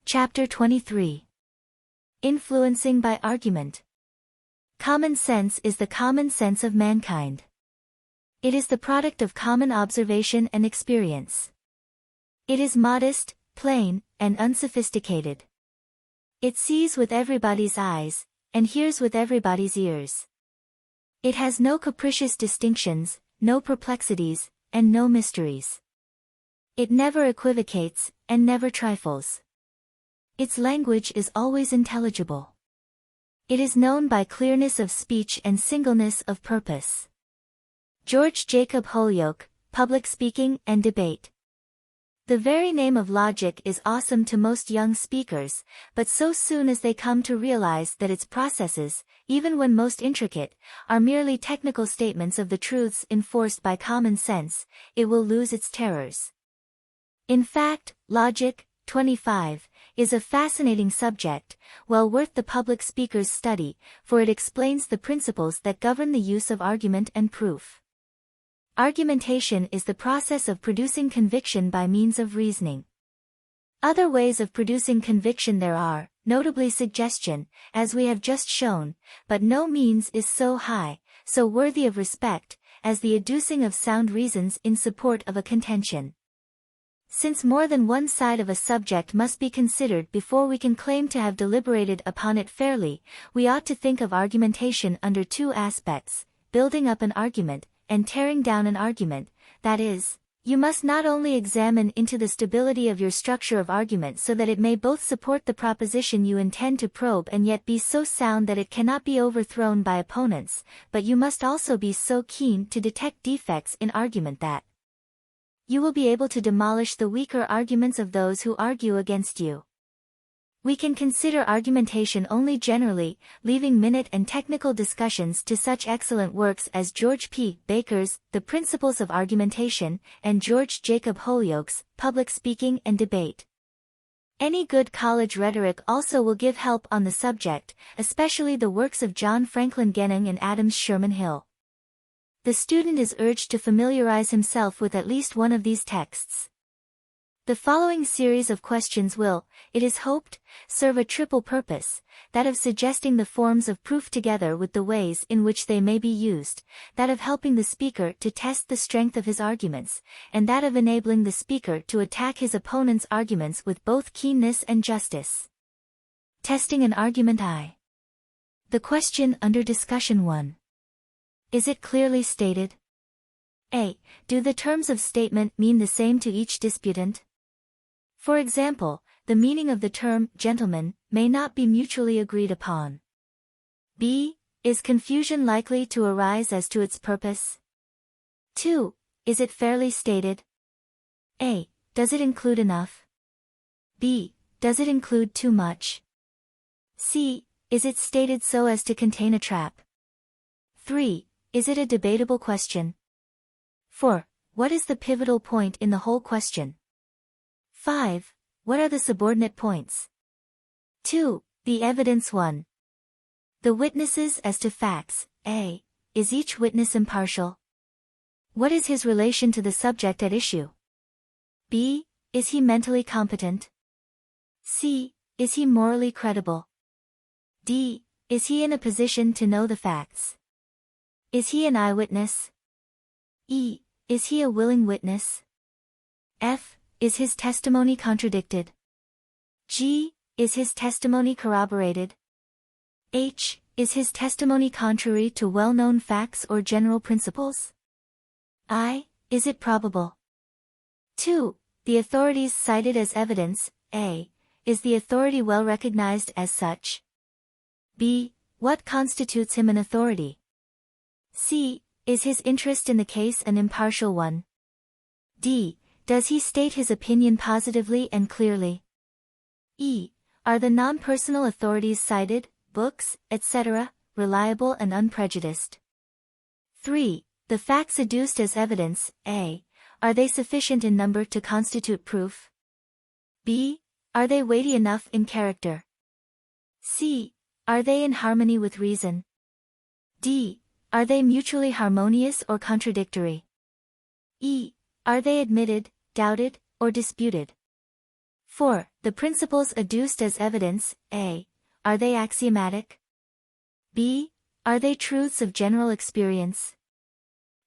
Chapter 23. Influencing by Argument. Common sense is the common sense of mankind. It is the product of common observation and experience. It is modest, plain, and unsophisticated. It sees with everybody's eyes, and hears with everybody's ears. It has no capricious distinctions, no perplexities, and no mysteries. It never equivocates, and never trifles. Its language is always intelligible. It is known by clearness of speech and singleness of purpose. George Jacob Holyoake, Public Speaking and Debate. The very name of logic is awesome to most young speakers, but so soon as they come to realize that its processes, even when most intricate, are merely technical statements of the truths enforced by common sense, it will lose its terrors. In fact, logic, 25, is a fascinating subject, well worth the public speaker's study, for it explains the principles that govern the use of argument and proof. Argumentation is the process of producing conviction by means of reasoning. Other ways of producing conviction there are, notably suggestion, as we have just shown, but no means is so high, so worthy of respect, as the adducing of sound reasons in support of a contention. Since more than one side of a subject must be considered before we can claim to have deliberated upon it fairly, we ought to think of argumentation under two aspects, building up an argument, and tearing down an argument, that is, you must not only examine into the stability of your structure of argument so that it may both support the proposition you intend to probe and yet be so sound that it cannot be overthrown by opponents, but you must also be so keen to detect defects in argument that you will be able to demolish the weaker arguments of those who argue against you. We can consider argumentation only generally, leaving minute and technical discussions to such excellent works as George P. Baker's The Principles of Argumentation and George Jacob Holyoake's Public Speaking and Debate. Any good college rhetoric also will give help on the subject, especially the works of John Franklin Genung and Adams Sherman Hill. The student is urged to familiarize himself with at least one of these texts. The following series of questions will, it is hoped, serve a triple purpose, that of suggesting the forms of proof together with the ways in which they may be used, that of helping the speaker to test the strength of his arguments, and that of enabling the speaker to attack his opponent's arguments with both keenness and justice. Testing an argument I. The question under discussion 1. Is it clearly stated? A. Do the terms of statement mean the same to each disputant? For example, the meaning of the term gentleman may not be mutually agreed upon. B. Is confusion likely to arise as to its purpose? 2. Is it fairly stated? A. Does it include enough? B. Does it include too much? C. Is it stated so as to contain a trap? 3. Is it a debatable question? 4. What is the pivotal point in the whole question? 5. What are the subordinate points? 2. The evidence 1. The witnesses as to facts. A. Is each witness impartial? What is his relation to the subject at issue? B. Is he mentally competent? C. Is he morally credible? D. Is he in a position to know the facts? Is he an eyewitness? E. Is he a willing witness? F. Is his testimony contradicted? G. Is his testimony corroborated? H. Is his testimony contrary to well-known facts or general principles? I. Is it probable? 2. The authorities cited as evidence. A. Is the authority well recognized as such? B. What constitutes him an authority? C. Is his interest in the case an impartial one? D. Does he state his opinion positively and clearly? E. Are the non-personal authorities cited, books, etc., reliable and unprejudiced? 3. The facts adduced as evidence. A. Are they sufficient in number to constitute proof? B. Are they weighty enough in character? C. Are they in harmony with reason? D. Are they mutually harmonious or contradictory? E. Are they admitted, doubted, or disputed? 4. The principles adduced as evidence, A. Are they axiomatic? B. Are they truths of general experience?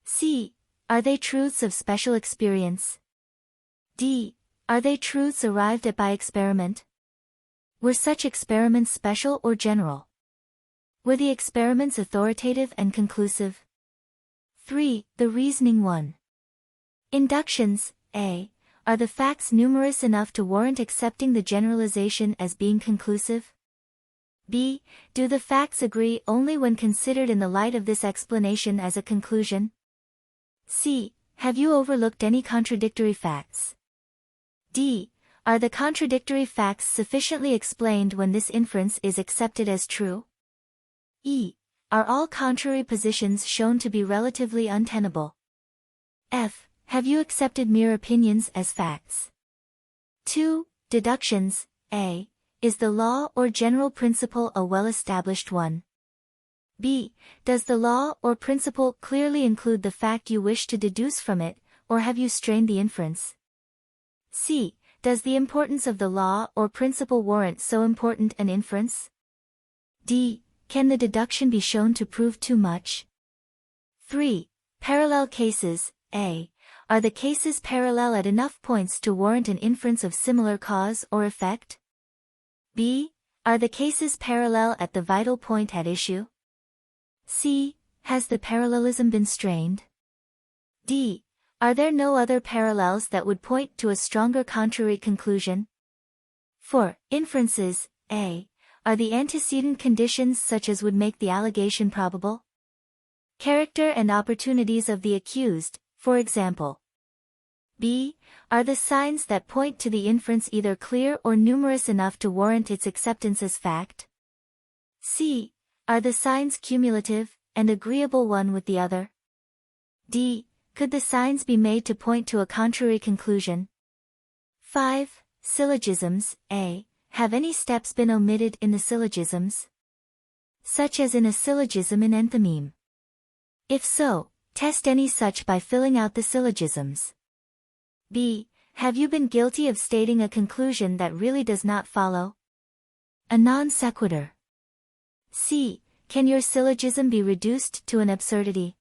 C. Are they truths of special experience? D. Are they truths arrived at by experiment? Were such experiments special or general? Were the experiments authoritative and conclusive? 3. The reasoning 1. Inductions, A. Are the facts numerous enough to warrant accepting the generalization as being conclusive? B. Do the facts agree only when considered in the light of this explanation as a conclusion? C. Have you overlooked any contradictory facts? D. Are the contradictory facts sufficiently explained when this inference is accepted as true? E. Are all contrary positions shown to be relatively untenable? F. Have you accepted mere opinions as facts? 2. Deductions, A. Is the law or general principle a well-established one? B. Does the law or principle clearly include the fact you wish to deduce from it, or have you strained the inference? C. Does the importance of the law or principle warrant so important an inference? D. Can the deduction be shown to prove too much? 3. Parallel cases, A. Are the cases parallel at enough points to warrant an inference of similar cause or effect? B. Are the cases parallel at the vital point at issue? C. Has the parallelism been strained? D. Are there no other parallels that would point to a stronger contrary conclusion? 4. Inferences, A. Are the antecedent conditions such as would make the allegation probable? Character and opportunities of the accused, for example. B. Are the signs that point to the inference either clear or numerous enough to warrant its acceptance as fact? C. Are the signs cumulative, and agreeable one with the other? D. Could the signs be made to point to a contrary conclusion? 5. Syllogisms, A. Have any steps been omitted in the syllogisms? Such as in a syllogism in enthymeme. If so, test any such by filling out the syllogisms. B. Have you been guilty of stating a conclusion that really does not follow? A non sequitur. C. Can your syllogism be reduced to an absurdity?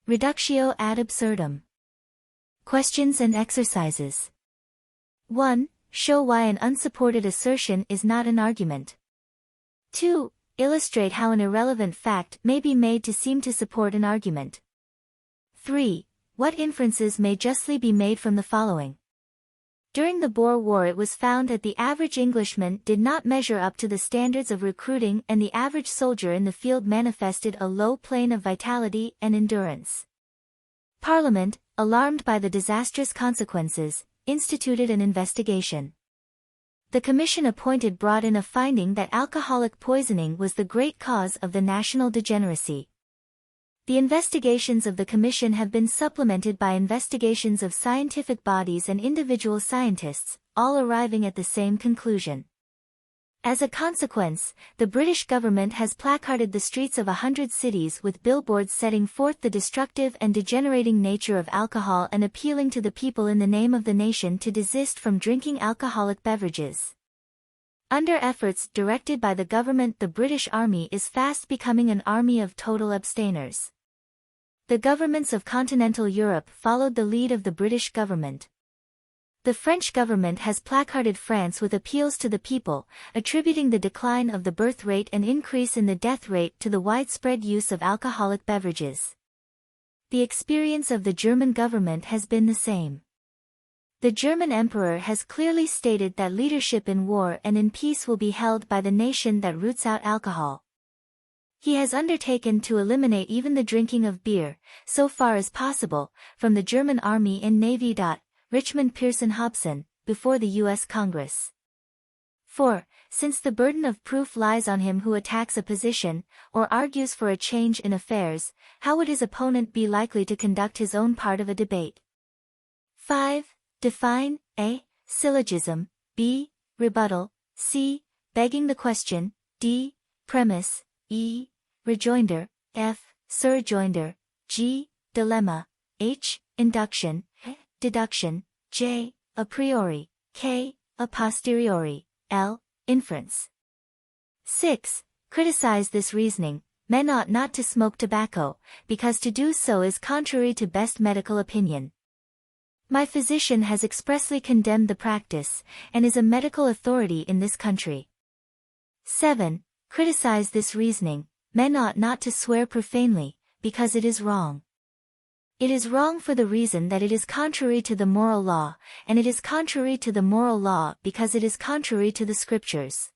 Reductio ad absurdum. Questions and exercises. 1. Show why an unsupported assertion is not an argument. 2. Illustrate how an irrelevant fact may be made to seem to support an argument. 3. What inferences may justly be made from the following? During the Boer War it was found that the average Englishman did not measure up to the standards of recruiting and the average soldier in the field manifested a low plane of vitality and endurance. Parliament, alarmed by the disastrous consequences, instituted an investigation. The commission appointed brought in a finding that alcoholic poisoning was the great cause of the national degeneracy. The investigations of the Commission have been supplemented by investigations of scientific bodies and individual scientists, all arriving at the same conclusion. As a consequence, the British government has placarded the streets of 100 cities with billboards setting forth the destructive and degenerating nature of alcohol and appealing to the people in the name of the nation to desist from drinking alcoholic beverages. Under efforts directed by the government, the British Army is fast becoming an army of total abstainers. The governments of continental Europe followed the lead of the British government. The French government has placarded France with appeals to the people, attributing the decline of the birth rate and increase in the death rate to the widespread use of alcoholic beverages. The experience of the German government has been the same. The German emperor has clearly stated that leadership in war and in peace will be held by the nation that roots out alcohol. He has undertaken to eliminate even the drinking of beer, so far as possible, from the German Army and Navy. Richmond Pearson Hobson, before the U.S. Congress. 4. Since the burden of proof lies on him who attacks a position, or argues for a change in affairs, how would his opponent be likely to conduct his own part of a debate? 5. Define, A. Syllogism, B. Rebuttal, C. Begging the question, D. Premise, E. Rejoinder, F. Surrejoinder, G. Dilemma, H. Induction, deduction, J. A priori, K. a posteriori, L. Inference. 6. Criticize this reasoning. Men ought not to smoke tobacco, because to do so is contrary to best medical opinion. My physician has expressly condemned the practice, and is a medical authority in this country. 7. Criticize this reasoning. Men ought not to swear profanely, because it is wrong. It is wrong for the reason that it is contrary to the moral law, and it is contrary to the moral law because it is contrary to the Scriptures.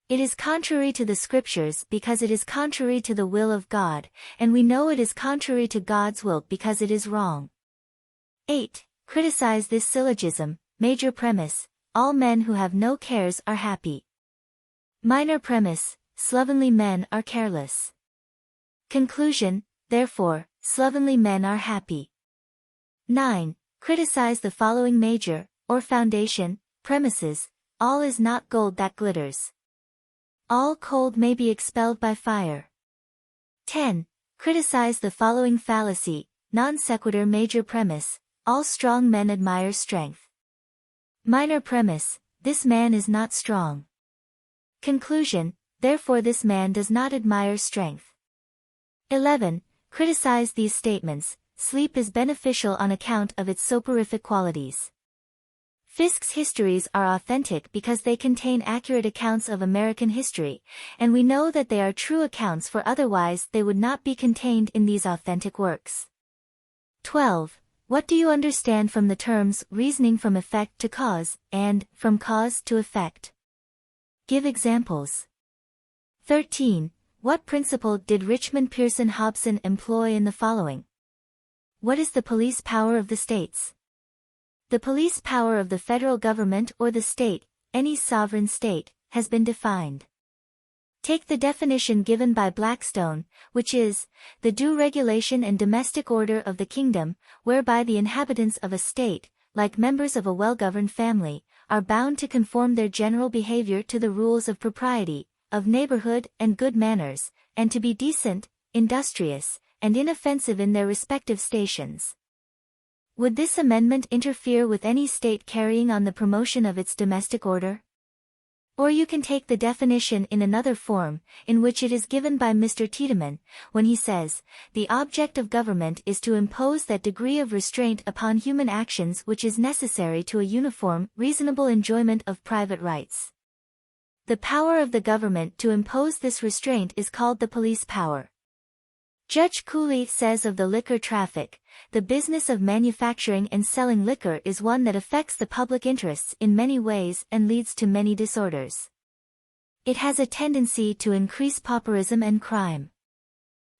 It is contrary to the Scriptures because it is contrary to the will of God, and we know it is contrary to God's will because it is wrong. 8. Criticize this syllogism. Major premise: all men who have no cares are happy. Minor premise: slovenly men are careless. Conclusion: therefore, slovenly men are happy. 9. Criticize the following major, or foundation, premises. All is not gold that glitters. All cold may be expelled by fire. 10. Criticize the following fallacy, non sequitur. Major premise: all strong men admire strength. Minor premise: this man is not strong. Conclusion: therefore this man does not admire strength. 11. Criticize these statements. Sleep is beneficial on account of its soporific qualities. Fisk's histories are authentic because they contain accurate accounts of American history, and we know that they are true accounts, for otherwise they would not be contained in these authentic works. 12. What do you understand from the terms reasoning from effect to cause, and from cause to effect? Give examples. 13. What principle did Richmond Pearson Hobson employ in the following? What is the police power of the states? The police power of the federal government or the state, any sovereign state, has been defined. Take the definition given by Blackstone, which is, the due regulation and domestic order of the kingdom, whereby the inhabitants of a state, like members of a well-governed family, are bound to conform their general behavior to the rules of propriety, of neighborhood and good manners, and to be decent, industrious, and inoffensive in their respective stations. Would this amendment interfere with any state carrying on the promotion of its domestic order? Or you can take the definition in another form, in which it is given by Mr. Tiedemann, when he says, the object of government is to impose that degree of restraint upon human actions which is necessary to a uniform, reasonable enjoyment of private rights. The power of the government to impose this restraint is called the police power. Judge Cooley says of the liquor traffic, the business of manufacturing and selling liquor is one that affects the public interests in many ways and leads to many disorders. It has a tendency to increase pauperism and crime.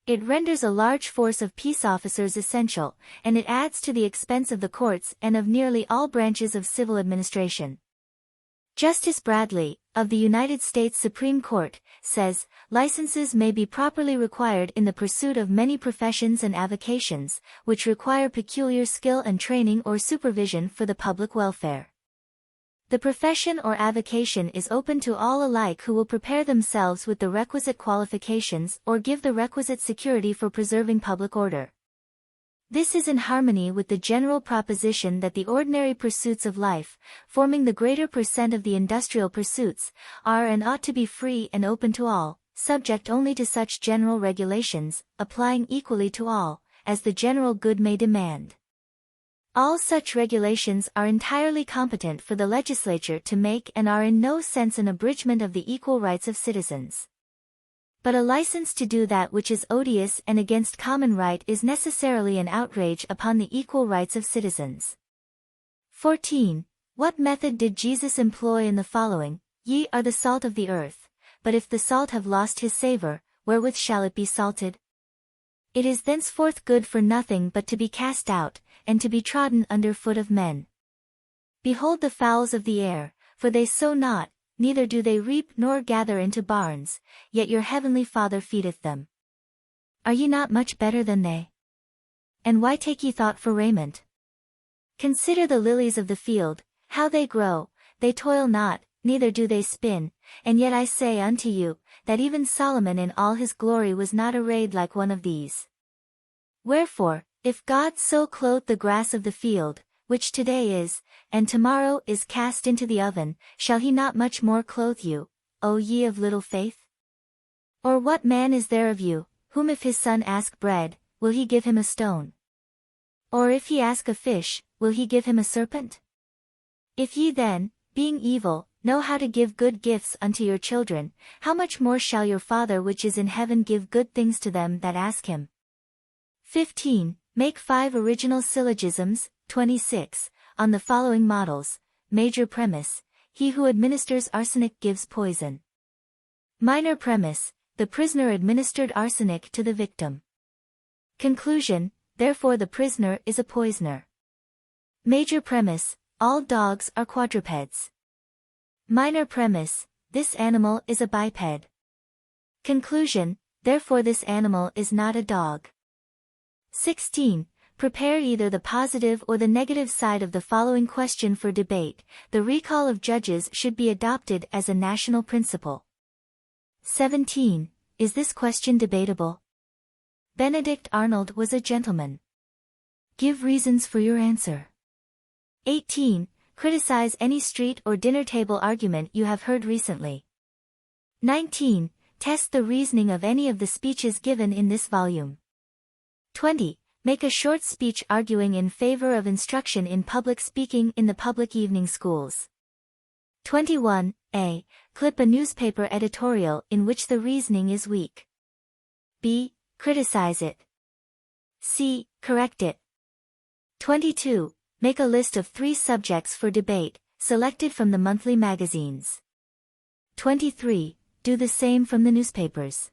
It renders a large force of peace officers essential, and it adds to the expense of the courts and of nearly all branches of civil administration. Justice Bradley, of the United States Supreme Court, says, licenses may be properly required in the pursuit of many professions and avocations, which require peculiar skill and training or supervision for the public welfare. The profession or avocation is open to all alike who will prepare themselves with the requisite qualifications or give the requisite security for preserving public order. This is in harmony with the general proposition that the ordinary pursuits of life, forming the greater percent of the industrial pursuits, are and ought to be free and open to all, subject only to such general regulations, applying equally to all, as the general good may demand. All such regulations are entirely competent for the legislature to make and are in no sense an abridgment of the equal rights of citizens. But a license to do that which is odious and against common right is necessarily an outrage upon the equal rights of citizens. 14. What method did Jesus employ in the following? Ye are the salt of the earth, but if the salt have lost his savor, wherewith shall it be salted? It is thenceforth good for nothing but to be cast out, and to be trodden under foot of men. Behold the fowls of the air, for they sow not, neither do they reap nor gather into barns, yet your heavenly Father feedeth them. Are ye not much better than they? And why take ye thought for raiment? Consider the lilies of the field, how they grow, they toil not, neither do they spin, and yet I say unto you, that even Solomon in all his glory was not arrayed like one of these. Wherefore, if God so clothe the grass of the field, which today is, and tomorrow is cast into the oven, shall he not much more clothe you, O ye of little faith? Or what man is there of you, whom if his son ask bread, will he give him a stone? Or if he ask a fish, will he give him a serpent? If ye then, being evil, know how to give good gifts unto your children, how much more shall your Father which is in heaven give good things to them that ask him? 15. Make 5 original syllogisms, 26, on the following models. Major premise: he who administers arsenic gives poison. Minor premise: the prisoner administered arsenic to the victim. Conclusion: therefore the prisoner is a poisoner. Major premise: all dogs are quadrupeds. Minor premise: this animal is a biped. Conclusion: therefore this animal is not a dog. 16. Prepare either the positive or the negative side of the following question for debate. The recall of judges should be adopted as a national principle. 17. Is this question debatable? Benedict Arnold was a gentleman. Give reasons for your answer. 18. Criticize any street or dinner table argument you have heard recently. 19. Test the reasoning of any of the speeches given in this volume. 20. Make a short speech arguing in favor of instruction in public speaking in the public evening schools. 21. A. Clip a newspaper editorial in which the reasoning is weak. B. Criticize it. C. Correct it. 22. Make a list of 3 subjects for debate, selected from the monthly magazines. 23. Do the same from the newspapers.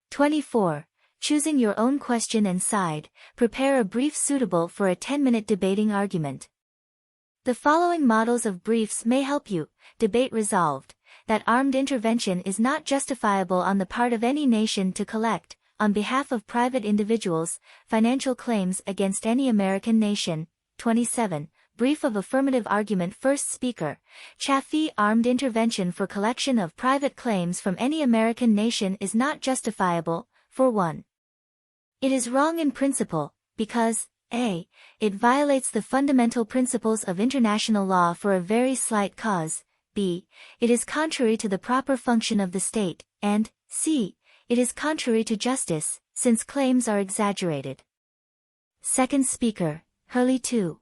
24. Choosing your own question and side, prepare a brief suitable for a 10-minute debating argument. The following models of briefs may help you. Debate resolved that armed intervention is not justifiable on the part of any nation to collect, on behalf of private individuals, financial claims against any American nation. 27. Brief of affirmative argument. First speaker: Chaffee. Armed intervention for collection of private claims from any American nation is not justifiable, for 1. It is wrong in principle, because a. It violates the fundamental principles of international law for a very slight cause, b. It is contrary to the proper function of the state, and c. It is contrary to justice, since claims are exaggerated. Second speaker: Hurley 2.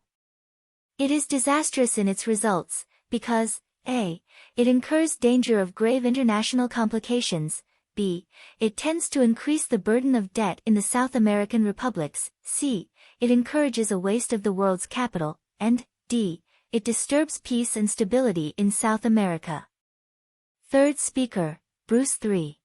It is disastrous in its results, because a. It incurs danger of grave international complications, b. It tends to increase the burden of debt in the South American republics, c. It encourages a waste of the world's capital, and d. It disturbs peace and stability in South America. Third speaker: Bruce 3.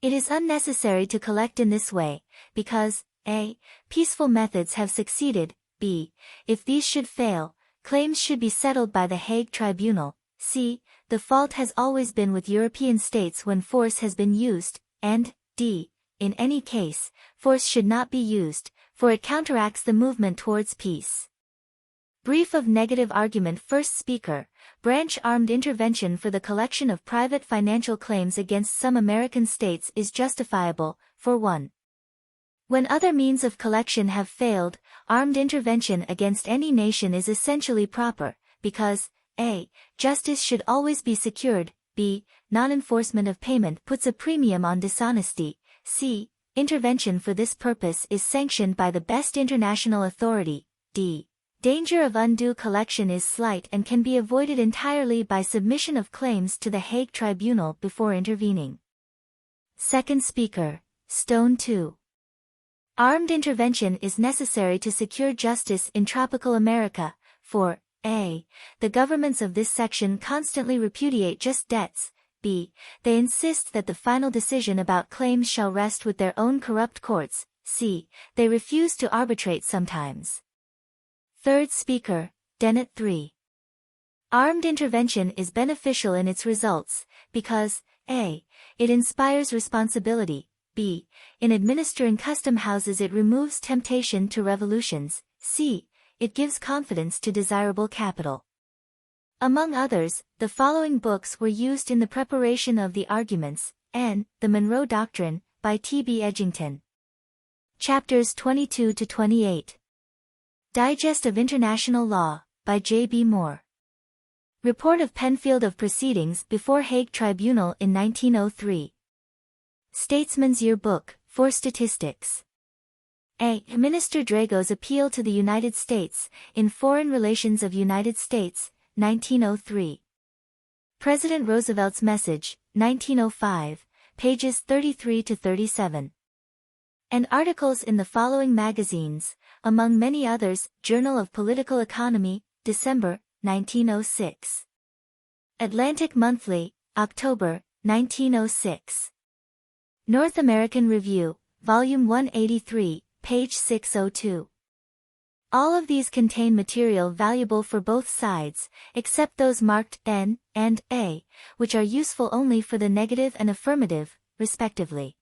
It is unnecessary to collect in this way, because a. Peaceful methods have succeeded, b. If these should fail, claims should be settled by the Hague Tribunal, c. The fault has always been with European states when force has been used, and d. In any case, force should not be used, for it counteracts the movement towards peace. Brief of negative argument. First speaker: Branch. Armed intervention for the collection of private financial claims against some American states is justifiable, for 1. When other means of collection have failed, armed intervention against any nation is essentially proper, because a. Justice should always be secured, b. Non-enforcement of payment puts a premium on dishonesty, c. Intervention for this purpose is sanctioned by the best international authority, d. Danger of undue collection is slight and can be avoided entirely by submission of claims to the Hague Tribunal before intervening. Second speaker: Stone 2. Armed intervention is necessary to secure justice in tropical America, for a. The governments of this section constantly repudiate just debts, b. They insist that the final decision about claims shall rest with their own corrupt courts, c. They refuse to arbitrate sometimes. Third speaker: Dennett 3. Armed intervention is beneficial in its results, because a. It inspires responsibility, b. In administering custom houses it removes temptation to revolutions, c. It gives confidence to desirable capital. Among others, the following books were used in the preparation of the arguments: N. The Monroe Doctrine, by T.B. Edgington. Chapters 22 to 28. Digest of International Law, by J. B. Moore. Report of Penfield of Proceedings before Hague Tribunal in 1903. Statesman's Yearbook, for Statistics. A. Minister Drago's Appeal to the United States, in Foreign Relations of United States, 1903. President Roosevelt's Message, 1905, pages 33 to 37. And articles in the following magazines, among many others: Journal of Political Economy, December, 1906. Atlantic Monthly, October, 1906. North American Review, Volume 183, page 602. All of these contain material valuable for both sides, except those marked N and A, which are useful only for the negative and affirmative, respectively.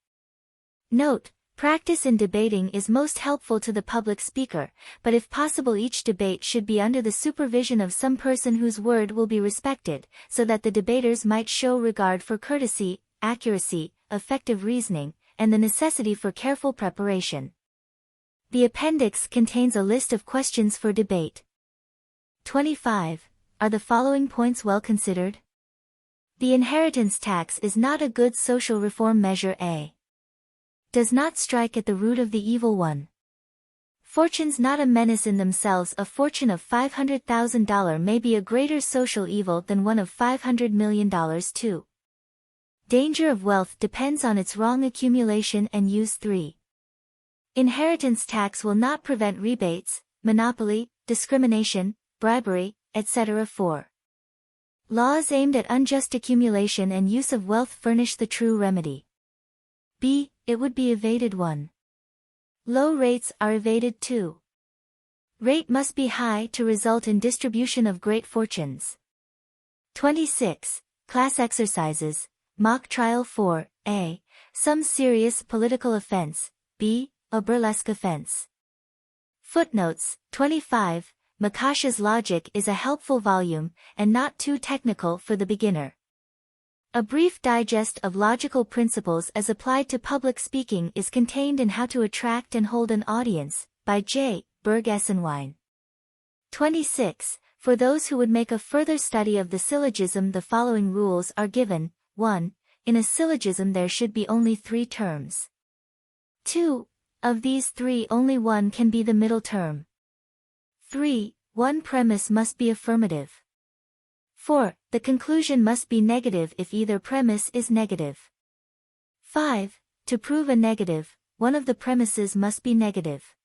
Note: practice in debating is most helpful to the public speaker, but if possible each debate should be under the supervision of some person whose word will be respected, so that the debaters might show regard for courtesy, accuracy, effective reasoning, and the necessity for careful preparation. The appendix contains a list of questions for debate. 25. Are the following points well considered? The inheritance tax is not a good social reform measure. A. Does not strike at the root of the evil one. Fortunes not a menace in themselves. A fortune of $500,000 may be a greater social evil than one of $500 million. 2. Danger of wealth depends on its wrong accumulation and use. 3. Inheritance tax will not prevent rebates, monopoly, discrimination, bribery, etc. 4. Laws aimed at unjust accumulation and use of wealth furnish the true remedy. B. It would be evaded. 1. Low rates are evaded. 2. Rate must be high to result in distribution of great fortunes. 26. Class exercises, mock trial. 4. A. Some serious political offense. B. A burlesque offense. Footnotes. 25. Makasha's Logic is a helpful volume, and not too technical for the beginner. A brief digest of logical principles as applied to public speaking is contained in How to Attract and Hold an Audience, by J. Berg Esenwein. 26. For those who would make a further study of the syllogism, the following rules are given. 1. In a syllogism there should be only 3 terms. 2. Of these 3 only one can be the middle term. 3. One premise must be affirmative. 4. The conclusion must be negative if either premise is negative. 5. To prove a negative, one of the premises must be negative.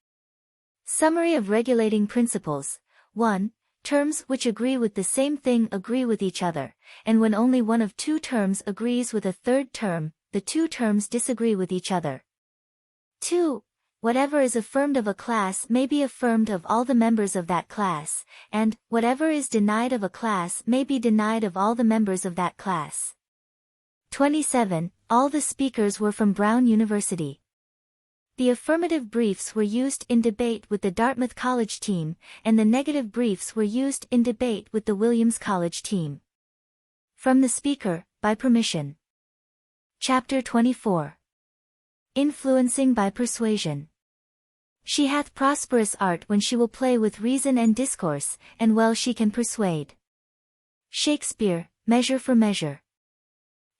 Summary of regulating principles. 1. Terms which agree with the same thing agree with each other, and when only one of 2 terms agrees with a third term, the 2 terms disagree with each other. 2. Whatever is affirmed of a class may be affirmed of all the members of that class, and whatever is denied of a class may be denied of all the members of that class. 27. All the speakers were from Brown University. The affirmative briefs were used in debate with the Dartmouth College team, and the negative briefs were used in debate with the Williams College team. From the speaker, by permission. Chapter 24. Influencing by persuasion. She hath prosperous art when she will play with reason and discourse, and well she can persuade. Shakespeare, Measure for Measure.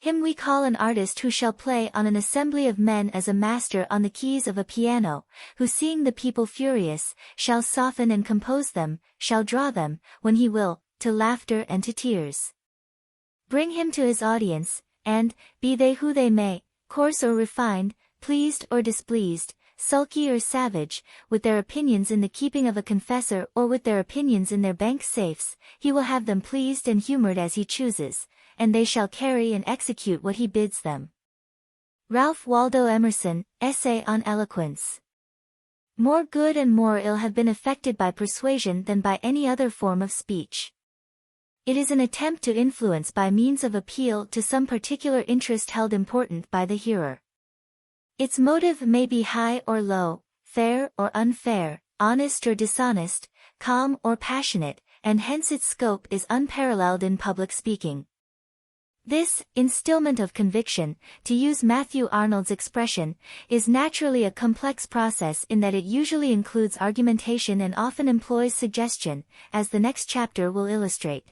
Him we call an artist who shall play on an assembly of men as a master on the keys of a piano, who seeing the people furious, shall soften and compose them, shall draw them, when he will, to laughter and to tears. Bring him to his audience, and, be they who they may, coarse or refined, pleased or displeased, sulky or savage, with their opinions in the keeping of a confessor or with their opinions in their bank safes, he will have them pleased and humored as he chooses, and they shall carry and execute what he bids them. Ralph Waldo Emerson, Essay on Eloquence. More good and more ill have been effected by persuasion than by any other form of speech. It is an attempt to influence by means of appeal to some particular interest held important by the hearer. Its motive may be high or low, fair or unfair, honest or dishonest, calm or passionate, and hence its scope is unparalleled in public speaking. This instillment of conviction, to use Matthew Arnold's expression, is naturally a complex process in that it usually includes argumentation and often employs suggestion, as the next chapter will illustrate.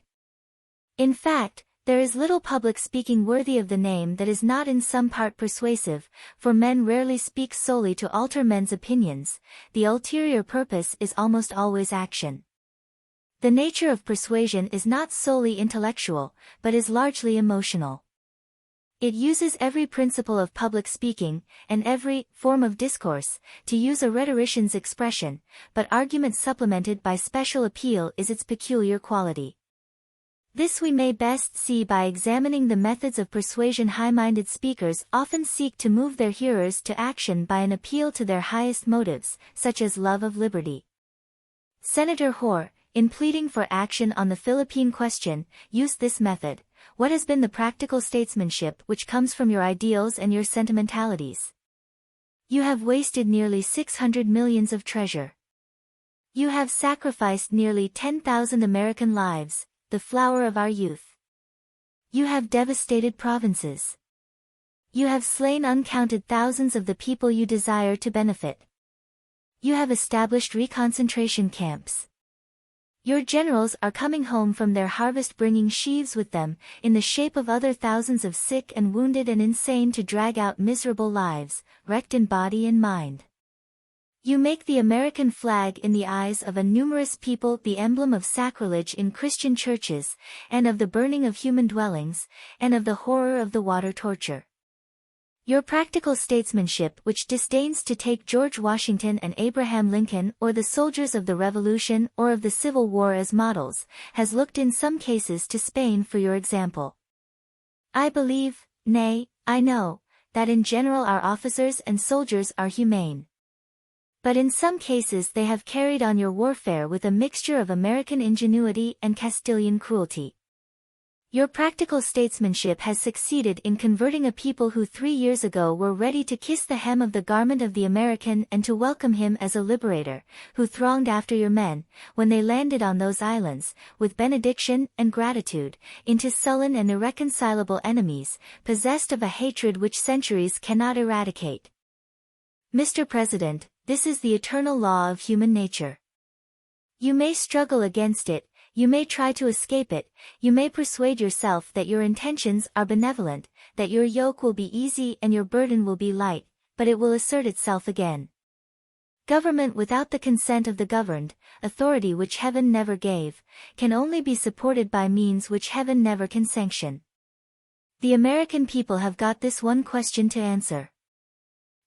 In fact, there is little public speaking worthy of the name that is not in some part persuasive, for men rarely speak solely to alter men's opinions. The ulterior purpose is almost always action. The nature of persuasion is not solely intellectual, but is largely emotional. It uses every principle of public speaking, and every form of discourse, to use a rhetorician's expression, but argument supplemented by special appeal is its peculiar quality. This we may best see by examining the methods of persuasion. High-minded speakers often seek to move their hearers to action by an appeal to their highest motives, such as love of liberty. Senator Hoar, in pleading for action on the Philippine question, used this method. What has been the practical statesmanship which comes from your ideals and your sentimentalities? You have wasted nearly 600 millions of treasure. You have sacrificed nearly 10,000 American lives, the flower of our youth. You have devastated provinces. You have slain uncounted thousands of the people you desire to benefit. You have established reconcentration camps. Your generals are coming home from their harvest bringing sheaves with them, in the shape of other thousands of sick and wounded and insane to drag out miserable lives, wrecked in body and mind. You make the American flag in the eyes of a numerous people the emblem of sacrilege in Christian churches, and of the burning of human dwellings, and of the horror of the water torture. Your practical statesmanship, which disdains to take George Washington and Abraham Lincoln or the soldiers of the Revolution or of the Civil War as models, has looked in some cases to Spain for your example. I believe, nay, I know, that in general our officers and soldiers are humane. But in some cases they have carried on your warfare with a mixture of American ingenuity and Castilian cruelty. Your practical statesmanship has succeeded in converting a people who 3 years ago were ready to kiss the hem of the garment of the American and to welcome him as a liberator, who thronged after your men, when they landed on those islands, with benediction and gratitude, into sullen and irreconcilable enemies, possessed of a hatred which centuries cannot eradicate. Mr. President, this is the eternal law of human nature. You may struggle against it, you may try to escape it, you may persuade yourself that your intentions are benevolent, that your yoke will be easy and your burden will be light, but it will assert itself again. Government without the consent of the governed, authority which heaven never gave, can only be supported by means which heaven never can sanction. The American people have got this one question to answer.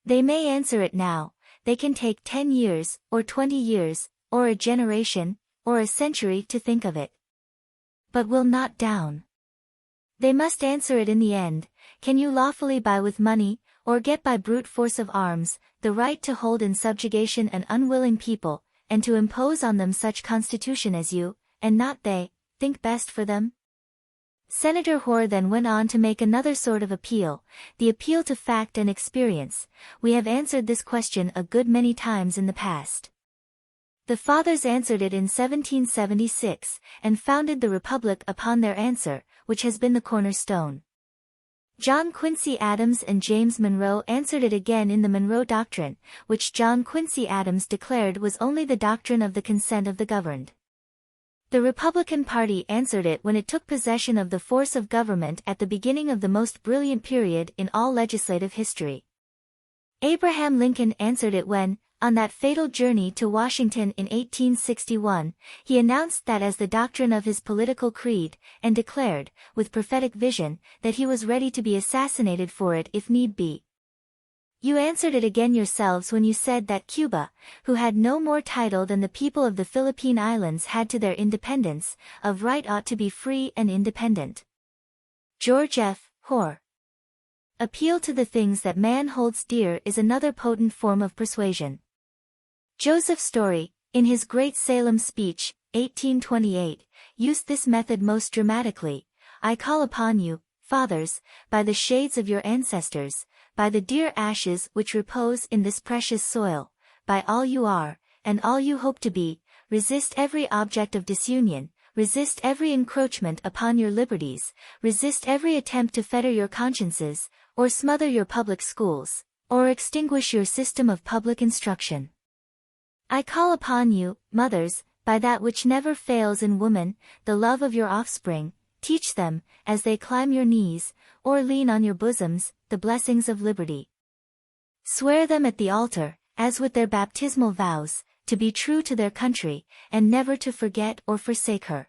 They may answer it now, they can take 10 years, or 20 years, or a generation, or a century to think of it. But will not down. They must answer it in the end. Can you lawfully buy with money, or get by brute force of arms, the right to hold in subjugation an unwilling people, and to impose on them such constitution as you, and not they, think best for them? Senator Hoar then went on to make another sort of appeal, the appeal to fact and experience. We have answered this question a good many times in the past. The Fathers answered it in 1776, and founded the Republic upon their answer, which has been the cornerstone. John Quincy Adams and James Monroe answered it again in the Monroe Doctrine, which John Quincy Adams declared was only the doctrine of the consent of the governed. The Republican Party answered it when it took possession of the force of government at the beginning of the most brilliant period in all legislative history. Abraham Lincoln answered it when, on that fatal journey to Washington in 1861, he announced that as the doctrine of his political creed, and declared, with prophetic vision, that he was ready to be assassinated for it if need be. You answered it again yourselves when you said that Cuba, who had no more title than the people of the Philippine Islands had to their independence, of right ought to be free and independent. George F. Hoar. Appeal to the things that man holds dear is another potent form of persuasion. Joseph Story, in his Great Salem Speech, 1828, used this method most dramatically. I call upon you, fathers, by the shades of your ancestors, by the dear ashes which repose in this precious soil, by all you are, and all you hope to be, resist every object of disunion, resist every encroachment upon your liberties, resist every attempt to fetter your consciences, or smother your public schools, or extinguish your system of public instruction. I call upon you, mothers, by that which never fails in woman, the love of your offspring, teach them, as they climb your knees, or lean on your bosoms, the blessings of liberty. Swear them at the altar, as with their baptismal vows, to be true to their country, and never to forget or forsake her.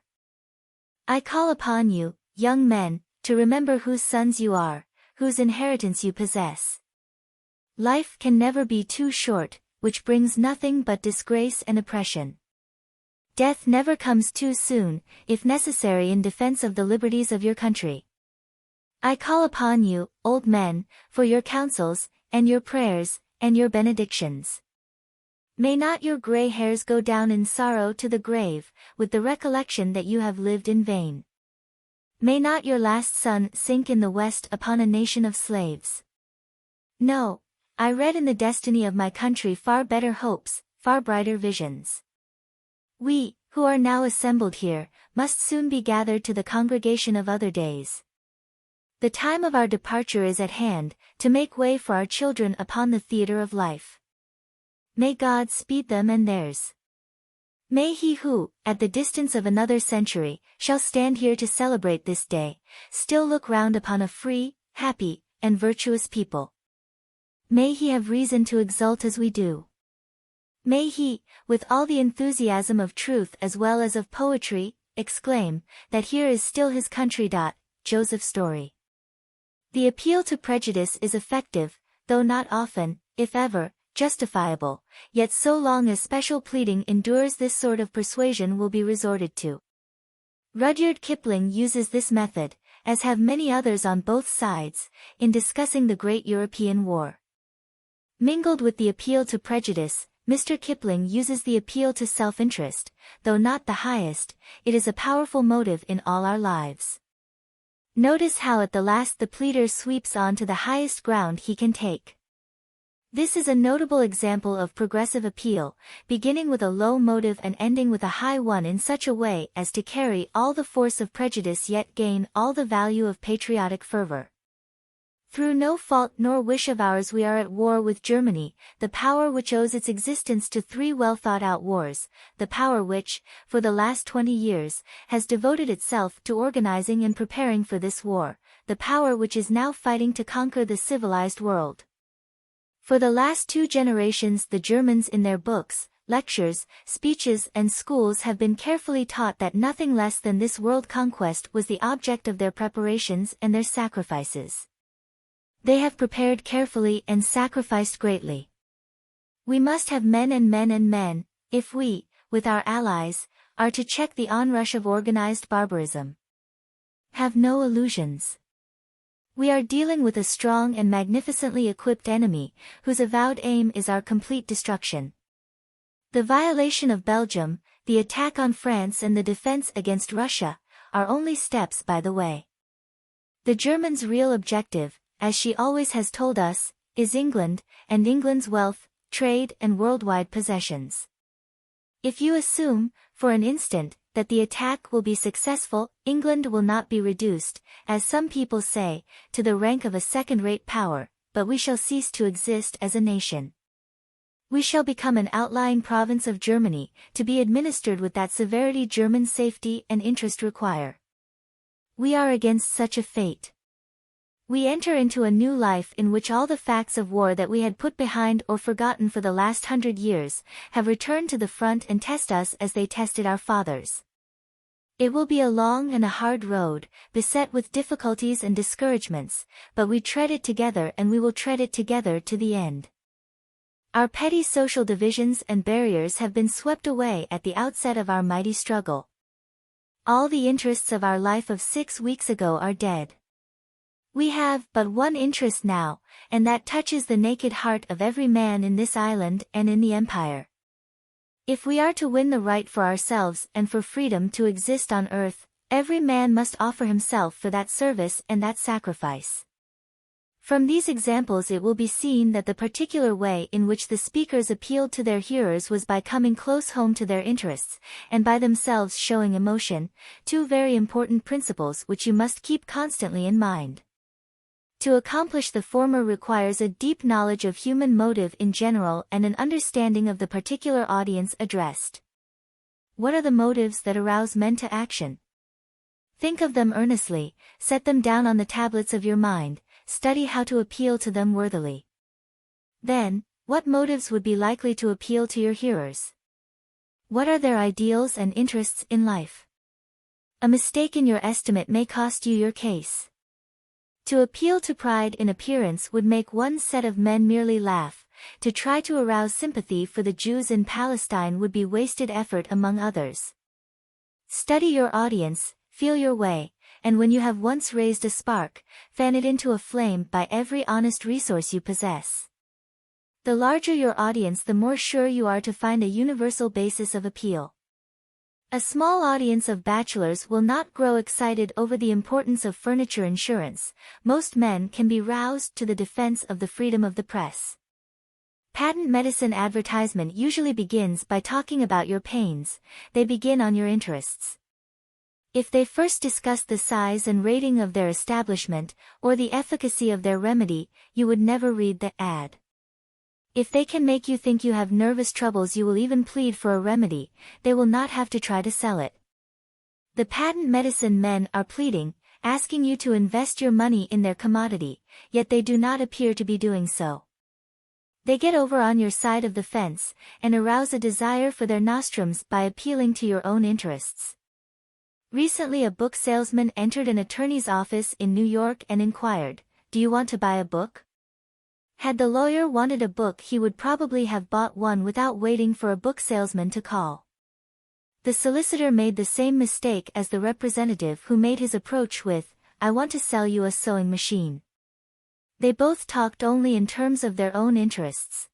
I call upon you, young men, to remember whose sons you are, whose inheritance you possess. Life can never be too short, which brings nothing but disgrace and oppression. Death never comes too soon, if necessary in defense of the liberties of your country. I call upon you, old men, for your counsels, and your prayers, and your benedictions. May not your gray hairs go down in sorrow to the grave, with the recollection that you have lived in vain. May not your last sun sink in the west upon a nation of slaves. No, I read in the destiny of my country far better hopes, far brighter visions. We, who are now assembled here, must soon be gathered to the congregation of other days. The time of our departure is at hand, to make way for our children upon the theater of life. May God speed them and theirs. May he who, at the distance of another century, shall stand here to celebrate this day, still look round upon a free, happy, and virtuous people. May he have reason to exult as we do. May he, with all the enthusiasm of truth as well as of poetry, exclaim, that here is still his country. Joseph Story. The appeal to prejudice is effective, though not often, if ever, justifiable, yet so long as special pleading endures this sort of persuasion will be resorted to. Rudyard Kipling uses this method, as have many others on both sides, in discussing the great European war. Mingled with the appeal to prejudice, Mr. Kipling uses the appeal to self-interest, though not the highest, it is a powerful motive in all our lives. Notice how at the last the pleader sweeps on to the highest ground he can take. This is a notable example of progressive appeal, beginning with a low motive and ending with a high one in such a way as to carry all the force of prejudice yet gain all the value of patriotic fervor. Through no fault nor wish of ours we are at war with Germany, the power which owes its existence to 3 well-thought-out wars, the power which, for the last 20 years, has devoted itself to organizing and preparing for this war, the power which is now fighting to conquer the civilized world. For the last 2 generations the Germans in their books, lectures, speeches and schools have been carefully taught that nothing less than this world conquest was the object of their preparations and their sacrifices. They have prepared carefully and sacrificed greatly. We must have men and men and men, if we, with our allies, are to check the onrush of organized barbarism. Have no illusions. We are dealing with a strong and magnificently equipped enemy, whose avowed aim is our complete destruction. The violation of Belgium, the attack on France and the defense against Russia, are only steps by the way. The Germans' real objective, as she always has told us, is England, and England's wealth, trade and worldwide possessions. If you assume, for an instant, that the attack will be successful, England will not be reduced, as some people say, to the rank of a second-rate power, but we shall cease to exist as a nation. We shall become an outlying province of Germany, to be administered with that severity German safety and interest require. We are against such a fate. We enter into a new life in which all the facts of war that we had put behind or forgotten for the last 100 years, have returned to the front and test us as they tested our fathers. It will be a long and a hard road, beset with difficulties and discouragements, but we tread it together and we will tread it together to the end. Our petty social divisions and barriers have been swept away at the outset of our mighty struggle. All the interests of our life of 6 weeks ago are dead. We have but one interest now, and that touches the naked heart of every man in this island and in the empire. If we are to win the right for ourselves and for freedom to exist on earth, every man must offer himself for that service and that sacrifice. From these examples it will be seen that the particular way in which the speakers appealed to their hearers was by coming close home to their interests, and by themselves showing emotion, two very important principles which you must keep constantly in mind. To accomplish the former requires a deep knowledge of human motive in general and an understanding of the particular audience addressed. What are the motives that arouse men to action? Think of them earnestly, set them down on the tablets of your mind, study how to appeal to them worthily. Then, what motives would be likely to appeal to your hearers? What are their ideals and interests in life? A mistake in your estimate may cost you your case. To appeal to pride in appearance would make one set of men merely laugh. To try to arouse sympathy for the Jews in Palestine would be wasted effort among others. Study your audience, feel your way, and when you have once raised a spark, fan it into a flame by every honest resource you possess. The larger your audience, the more sure you are to find a universal basis of appeal. A small audience of bachelors will not grow excited over the importance of furniture insurance. Most men can be roused to the defense of the freedom of the press. Patent medicine advertisement usually begins by talking about your pains, they begin on your interests. If they first discuss the size and rating of their establishment, or the efficacy of their remedy, you would never read the ad. If they can make you think you have nervous troubles, you will even plead for a remedy, they will not have to try to sell it. The patent medicine men are pleading, asking you to invest your money in their commodity, yet they do not appear to be doing so. They get over on your side of the fence, and arouse a desire for their nostrums by appealing to your own interests. Recently a book salesman entered an attorney's office in New York and inquired, "Do you want to buy a book?" Had the lawyer wanted a book, he would probably have bought one without waiting for a book salesman to call. The solicitor made the same mistake as the representative who made his approach with, "I want to sell you a sewing machine." They both talked only in terms of their own interests.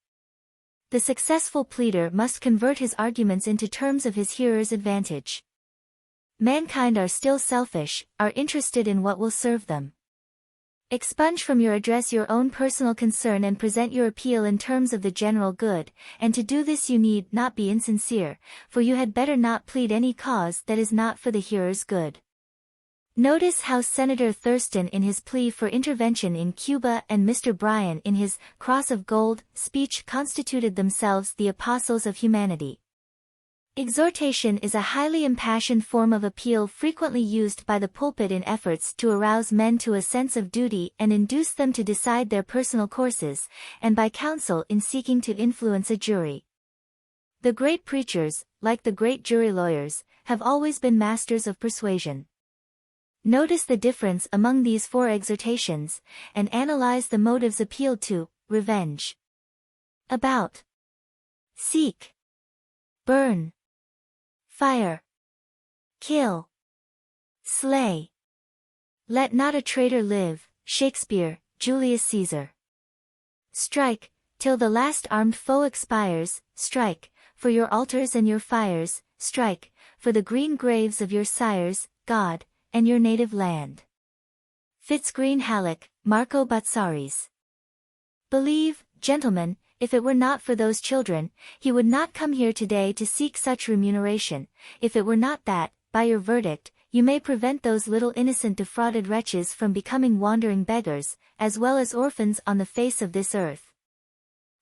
The successful pleader must convert his arguments into terms of his hearer's advantage. Mankind are still selfish, are interested in what will serve them. Expunge from your address your own personal concern and present your appeal in terms of the general good, and to do this you need not be insincere, for you had better not plead any cause that is not for the hearer's good. Notice how Senator Thurston in his plea for intervention in Cuba and Mr. Bryan in his Cross of Gold speech constituted themselves the apostles of humanity. Exhortation is a highly impassioned form of appeal frequently used by the pulpit in efforts to arouse men to a sense of duty and induce them to decide their personal courses, and by counsel in seeking to influence a jury. The great preachers, like the great jury lawyers, have always been masters of persuasion. Notice the difference among these four exhortations, and analyze the motives appealed to: revenge, about, seek, burn, fire, kill, slay. Let not a traitor live, Shakespeare, Julius Caesar. Strike, till the last armed foe expires, strike, for your altars and your fires, strike, for the green graves of your sires, God, and your native land. Fitzgreen Halleck, Marco Botzaris. Believe, gentlemen, if it were not for those children, he would not come here today to seek such remuneration, if it were not that, by your verdict, you may prevent those little innocent defrauded wretches from becoming wandering beggars, as well as orphans on the face of this earth.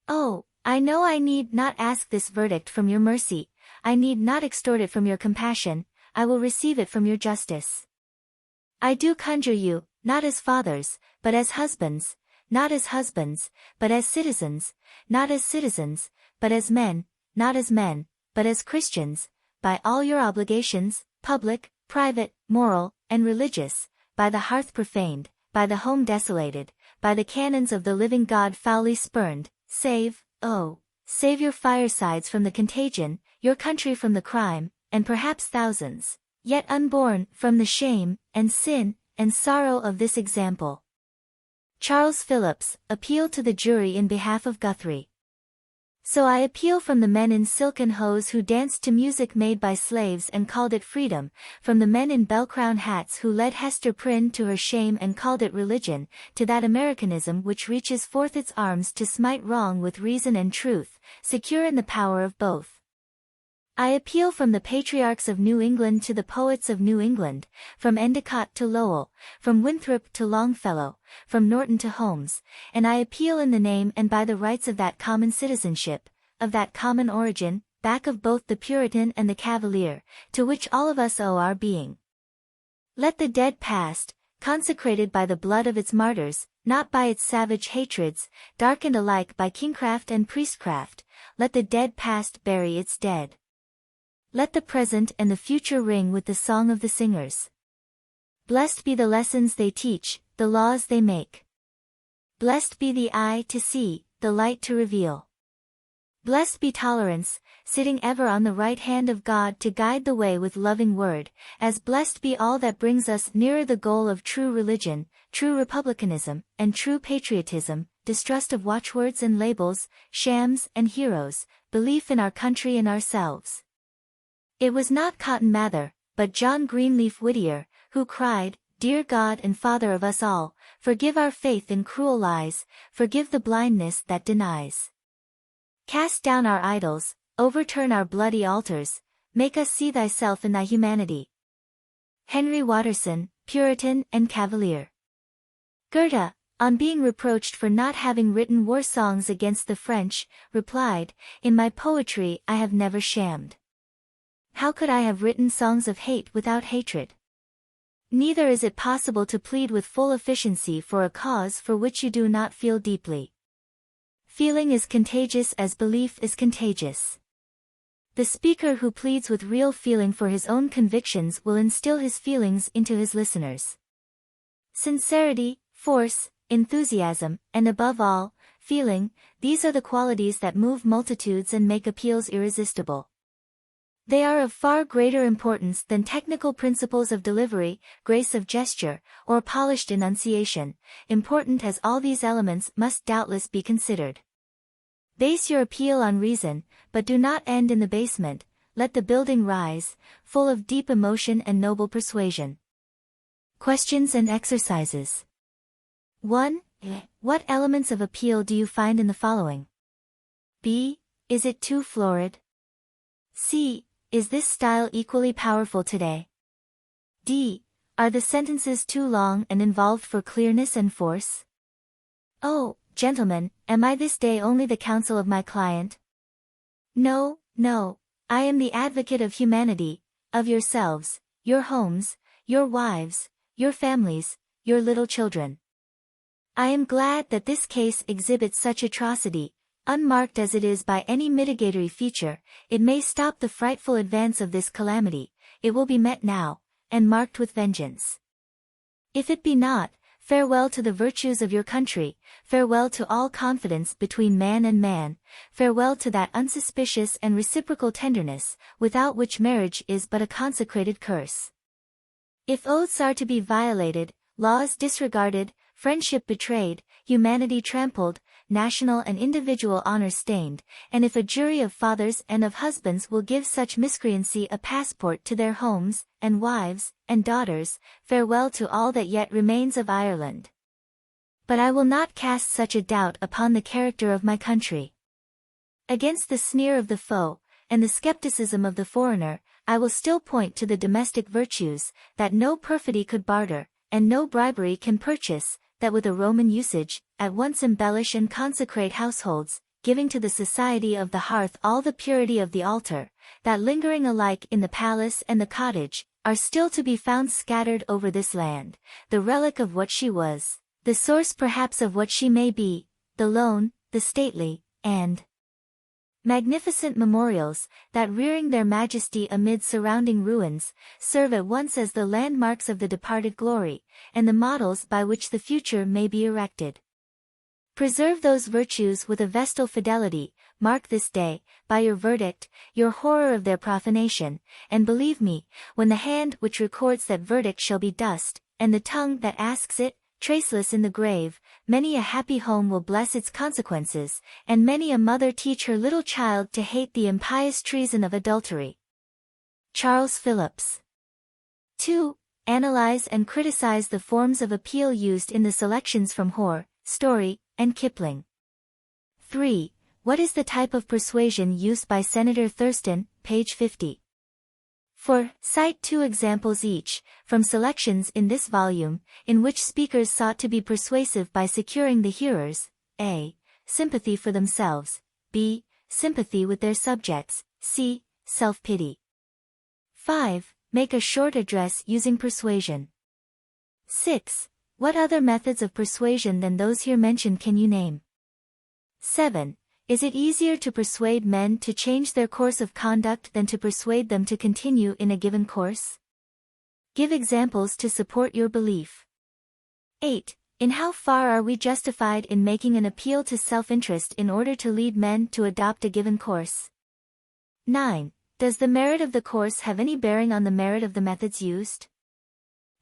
Oh, I know I need not ask this verdict from your mercy, I need not extort it from your compassion, I will receive it from your justice. I do conjure you, not as fathers, but as husbands, not as husbands, but as citizens, not as citizens, but as men, not as men, but as Christians, by all your obligations, public, private, moral, and religious, by the hearth profaned, by the home desolated, by the canons of the living God foully spurned, save, oh, save your firesides from the contagion, your country from the crime, and perhaps thousands, yet unborn, from the shame, and sin, and sorrow of this example. Charles Phillips, appealed to the jury in behalf of Guthrie. So I appeal from the men in silken hose who danced to music made by slaves and called it freedom, from the men in bell-crown hats who led Hester Prynne to her shame and called it religion, to that Americanism which reaches forth its arms to smite wrong with reason and truth, secure in the power of both. I appeal from the patriarchs of New England to the poets of New England, from Endicott to Lowell, from Winthrop to Longfellow, from Norton to Holmes, and I appeal in the name and by the rights of that common citizenship, of that common origin, back of both the Puritan and the Cavalier, to which all of us owe our being. Let the dead past, consecrated by the blood of its martyrs, not by its savage hatreds, darkened alike by kingcraft and priestcraft, let the dead past bury its dead. Let the present and the future ring with the song of the singers. Blessed be the lessons they teach, the laws they make. Blessed be the eye to see, the light to reveal. Blessed be tolerance, sitting ever on the right hand of God to guide the way with loving word, as blessed be all that brings us nearer the goal of true religion, true republicanism, and true patriotism, distrust of watchwords and labels, shams and heroes, belief in our country and ourselves. It was not Cotton Mather, but John Greenleaf Whittier, who cried, "Dear God and Father of us all, forgive our faith in cruel lies, forgive the blindness that denies. Cast down our idols, overturn our bloody altars, make us see thyself in thy humanity." Henry Watterson, Puritan and Cavalier. Goethe, on being reproached for not having written war songs against the French, replied, "In my poetry I have never shammed. How could I have written songs of hate without hatred? Neither is it possible to plead with full efficiency for a cause for which you do not feel deeply. Feeling is contagious as belief is contagious. The speaker who pleads with real feeling for his own convictions will instill his feelings into his listeners. Sincerity, force, enthusiasm, and above all, feeling, these are the qualities that move multitudes and make appeals irresistible. They are of far greater importance than technical principles of delivery, grace of gesture, or polished enunciation, important as all these elements must doubtless be considered. Base your appeal on reason, but do not end in the basement, let the building rise, full of deep emotion and noble persuasion. Questions and exercises. 1. What elements of appeal do you find in the following? B. Is it too florid? C. Is this style equally powerful today? D. Are the sentences too long and involved for clearness and force? Oh, gentlemen, am I this day only the counsel of my client? No, no, I am the advocate of humanity, of yourselves, your homes, your wives, your families, your little children. I am glad that this case exhibits such atrocity. Unmarked as it is by any mitigatory feature, it may stop the frightful advance of this calamity, it will be met now, and marked with vengeance. If it be not, farewell to the virtues of your country, farewell to all confidence between man and man, farewell to that unsuspicious and reciprocal tenderness, without which marriage is but a consecrated curse. If oaths are to be violated, laws disregarded, friendship betrayed, humanity trampled, national and individual honor stained, and if a jury of fathers and of husbands will give such miscreancy a passport to their homes, and wives, and daughters, farewell to all that yet remains of Ireland. But I will not cast such a doubt upon the character of my country. Against the sneer of the foe, and the skepticism of the foreigner, I will still point to the domestic virtues, that no perfidy could barter, and no bribery can purchase, that with a Roman usage, at once embellish and consecrate households, giving to the society of the hearth all the purity of the altar, that lingering alike in the palace and the cottage, are still to be found scattered over this land, the relic of what she was, the source perhaps of what she may be, the lone, the stately, and magnificent memorials, that rearing their majesty amid surrounding ruins, serve at once as the landmarks of the departed glory, and the models by which the future may be erected. Preserve those virtues with a vestal fidelity, mark this day, by your verdict, your horror of their profanation, and believe me, when the hand which records that verdict shall be dust, and the tongue that asks it, traceless in the grave, many a happy home will bless its consequences, and many a mother teach her little child to hate the impious treason of adultery. Charles Phillips. 2. Analyze and criticize the forms of appeal used in the selections from Hoare, Story, and Kipling. 3. What is the type of persuasion used by Senator Thurston, page 50? 4. Cite 2 examples each, from selections in this volume, in which speakers sought to be persuasive by securing the hearers, a. sympathy for themselves, b. sympathy with their subjects, c. self-pity. 5. Make a short address using persuasion. 6. What other methods of persuasion than those here mentioned can you name? 7. Is it easier to persuade men to change their course of conduct than to persuade them to continue in a given course? Give examples to support your belief. 8. In how far are we justified in making an appeal to self-interest in order to lead men to adopt a given course? 9. Does the merit of the course have any bearing on the merit of the methods used?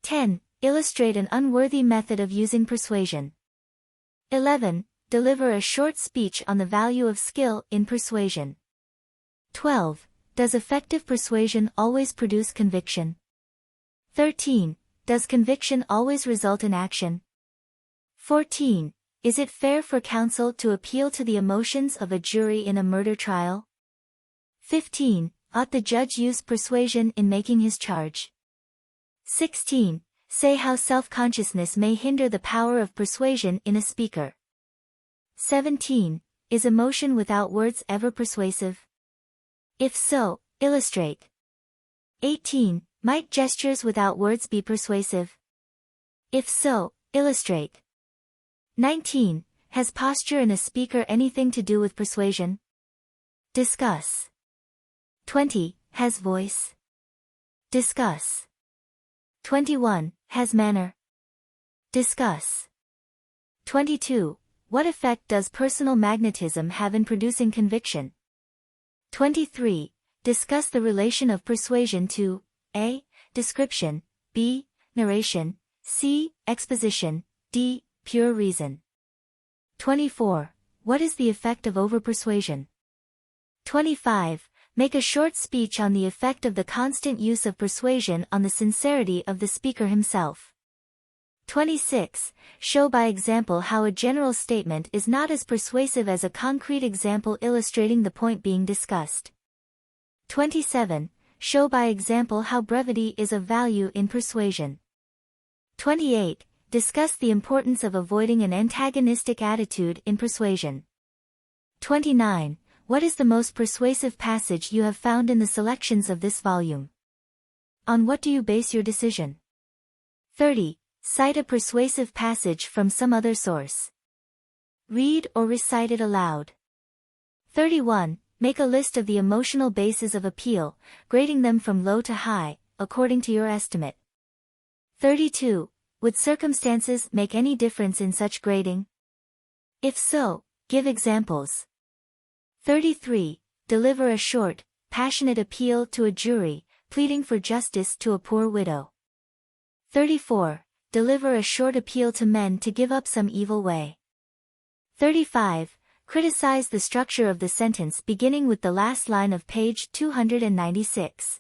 10. Illustrate an unworthy method of using persuasion. 11. Deliver a short speech on the value of skill in persuasion. 12. Does effective persuasion always produce conviction? 13. Does conviction always result in action? 14. Is it fair for counsel to appeal to the emotions of a jury in a murder trial? 15. Ought the judge use persuasion in making his charge? 16. Say how self-consciousness may hinder the power of persuasion in a speaker. 17. Is emotion without words ever persuasive? If so, illustrate. 18. Might gestures without words be persuasive? If so, illustrate. 19. Has posture in a speaker anything to do with persuasion? Discuss. 20. Has voice? Discuss. 21. Has manner? Discuss. 22. What effect does personal magnetism have in producing conviction? 23. Discuss the relation of persuasion to a. description, b. narration, c. exposition, d. pure reason. 24. What is the effect of overpersuasion? 25. Make a short speech on the effect of the constant use of persuasion on the sincerity of the speaker himself. 26. Show by example how a general statement is not as persuasive as a concrete example illustrating the point being discussed. 27. Show by example how brevity is of value in persuasion. 28. Discuss the importance of avoiding an antagonistic attitude in persuasion. 29. What is the most persuasive passage you have found in the selections of this volume? On what do you base your decision? 30. Cite a persuasive passage from some other source. Read or recite it aloud. 31. Make a list of the emotional bases of appeal, grading them from low to high, according to your estimate. 32. Would circumstances make any difference in such grading? If so, give examples. 33. Deliver a short, passionate appeal to a jury, pleading for justice to a poor widow. 34. Deliver a short appeal to men to give up some evil way. 35. Criticize the structure of the sentence beginning with the last line of page 296.